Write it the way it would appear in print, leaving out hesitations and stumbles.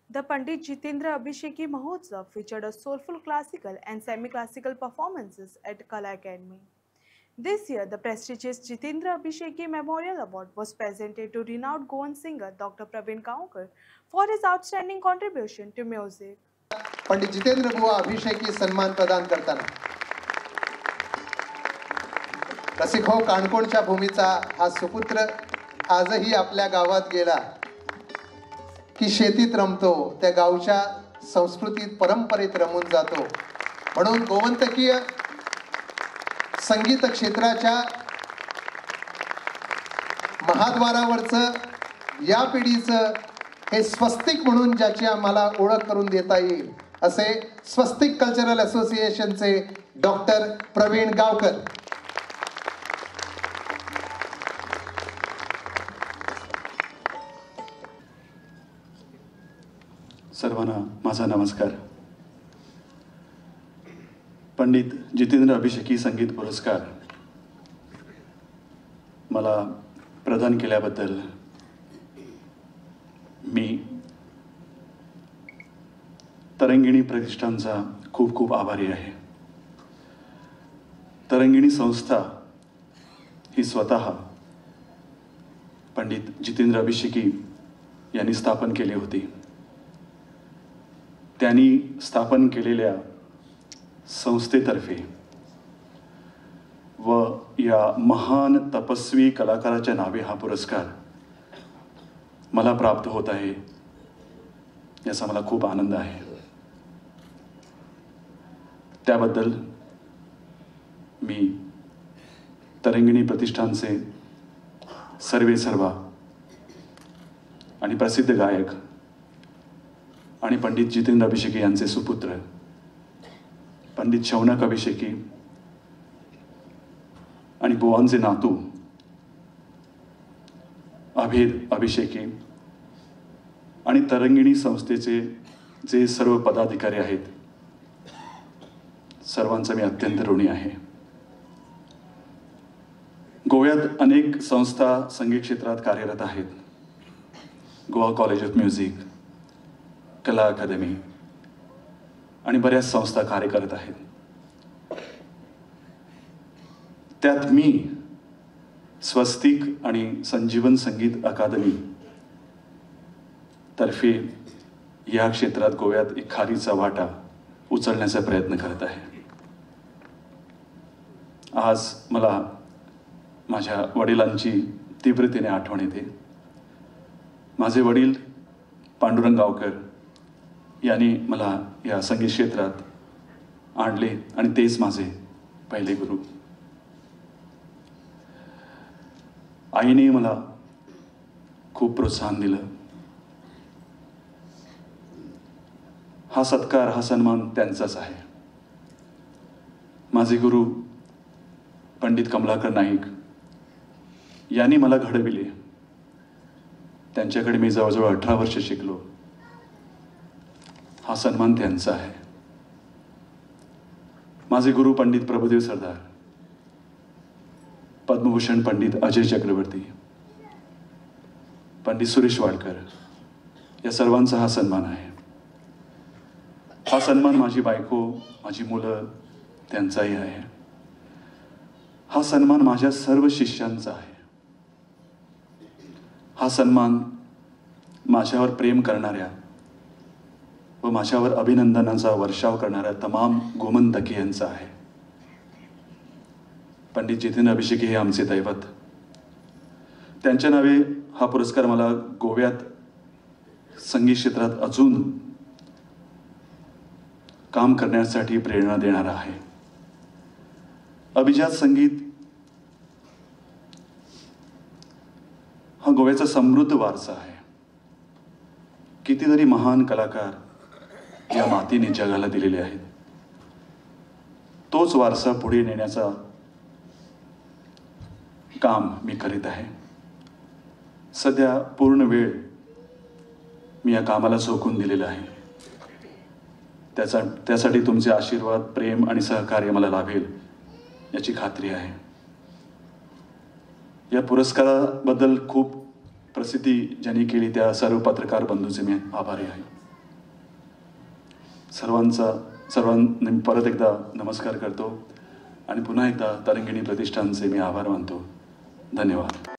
The Pandit Jitendra Abhisheki Mahotsav featured a soulful classical and semi-classical performances at Kala Academy. This year, the prestigious Jitendra Abhisheki Memorial Award was presented to renowned Goan singer Dr. Praveen Kaonkar for his outstanding contribution to music. Pandit Jitendra बुवा अभिषेकी सन्मान प्रदान करताना रसिक हो, काणकोणच्या भूमीचा हा सुपुत्र आजही आपल्या गावात गेला की शेतीत रमतो, त्या गावच्या संस्कृतीत परंपरेत रमून जातो. म्हणून गोवंतकीय संगीत क्षेत्राच्या महाद्वारावरचं या पिढीचं हे स्वस्तिक म्हणून ज्याची आम्हाला ओळख करून देता येईल असे स्वस्तिक कल्चरल असोसिएशनचे डॉक्टर प्रवीण गावकर. सर्वांना माझा नमस्कार. पंडित जितेंद्र अभिषेकी संगीत पुरस्कार मला प्रदान केल्याबद्दल मी तरंगिणी प्रतिष्ठानचा खूप खूप आभारी आहे. तरंगिणी संस्था ही स्वतः पंडित जितेंद्र अभिषेकी यांनी स्थापन केली होती. त्यांनी स्थापन केलेल्या संस्थेतर्फे व या महान तपस्वी कलाकाराच्या नावे हा पुरस्कार मला प्राप्त होत आहे, याचा मला खूप आनंद आहे. त्याबद्दल मी तरंगिणी प्रतिष्ठानचे सर्वेसर्वा आणि प्रसिद्ध गायक आणि पंडित जितेंद्र अभिषेकी यांचे सुपुत्र पंडित शौनक अभिषेकी आणि बुवांचे नातू अभेद अभिषेकी आणि तरंगिणी संस्थेचे जे सर्व पदाधिकारी आहेत, सर्वांचा मी अत्यंत ऋणी आहे. गोव्यात अनेक संस्था संगीत क्षेत्रात कार्यरत आहेत. गोवा कॉलेज ऑफ म्युझिक, कला अकादमी आणि बऱ्याच संस्था कार्य करत आहेत. त्यात मी स्वस्तिक आणि संजीवन संगीत अकादमी तर्फे या क्षेत्रात गोव्यात एक खारीचा वाटा उचलण्याचा प्रयत्न करत आहे. आज मला माझ्या वडिलांची तीव्रतेने आठवण येते. माझे वडील पांडुरंग गावकर यांनी मला या संगीत क्षेत्रात आणले आणि तेच माझे पहिले गुरु. आईने मला खूप प्रोत्साहन दिलं. हा सत्कार, हा सन्मान त्यांचाच आहे. माझे गुरु पंडित कमलाकर नाईक यांनी मला घडविले. त्यांच्याकडे मी जवळजवळ 18 वर्ष शिकलो. हा सन्मान त्यांचा आहे. माझे गुरु पंडित प्रभुदेव सरदार, पद्मभूषण पंडित अजय चक्रवर्ती, पंडित सुरेश वाडकर या सर्वांचा हा सन्मान आहे. हा सन्मान माझी बायको, माझी मुलं त्यांचाही आहे. हा सन्मान माझ्या सर्व शिष्यांचा आहे. हा सन्मान माझ्यावर प्रेम करणाऱ्या व माझ्यावर अभिनंदनाचा वर्षाव करणाऱ्या तमाम गोमंतकी यांचा आहे. पंडित जितेंद्र अभिषेकी हे आमचे दैवत. त्यांच्या नावे हा पुरस्कार मला गोव्यात संगीत क्षेत्रात अजून काम करण्यासाठी प्रेरणा देणारा आहे. अभिजात संगीत हा गोव्याचा समृद्ध वारसा आहे. कितीतरी महान कलाकार या मातीने जगाला दिलेले आहेत. तोच वारसा पुढे नेण्याचा काम मी करीत आहे. सध्या पूर्ण वेळ मी या कामाला झोकून दिलेला आहे. त्यासाठी तुमचे आशीर्वाद, प्रेम आणि सहकार्य मला लाभेल याची खात्री आहे. या पुरस्काराबद्दल खूप प्रसिद्धी ज्यांनी केली त्या सर्व पत्रकार बंधूंचे मी आभारी आहे. सर्वांना मी परत एकदा नमस्कार करतो आणि पुन्हा एकदा तरंगिणी प्रतिष्ठानचे मी आभार मानतो. धन्यवाद.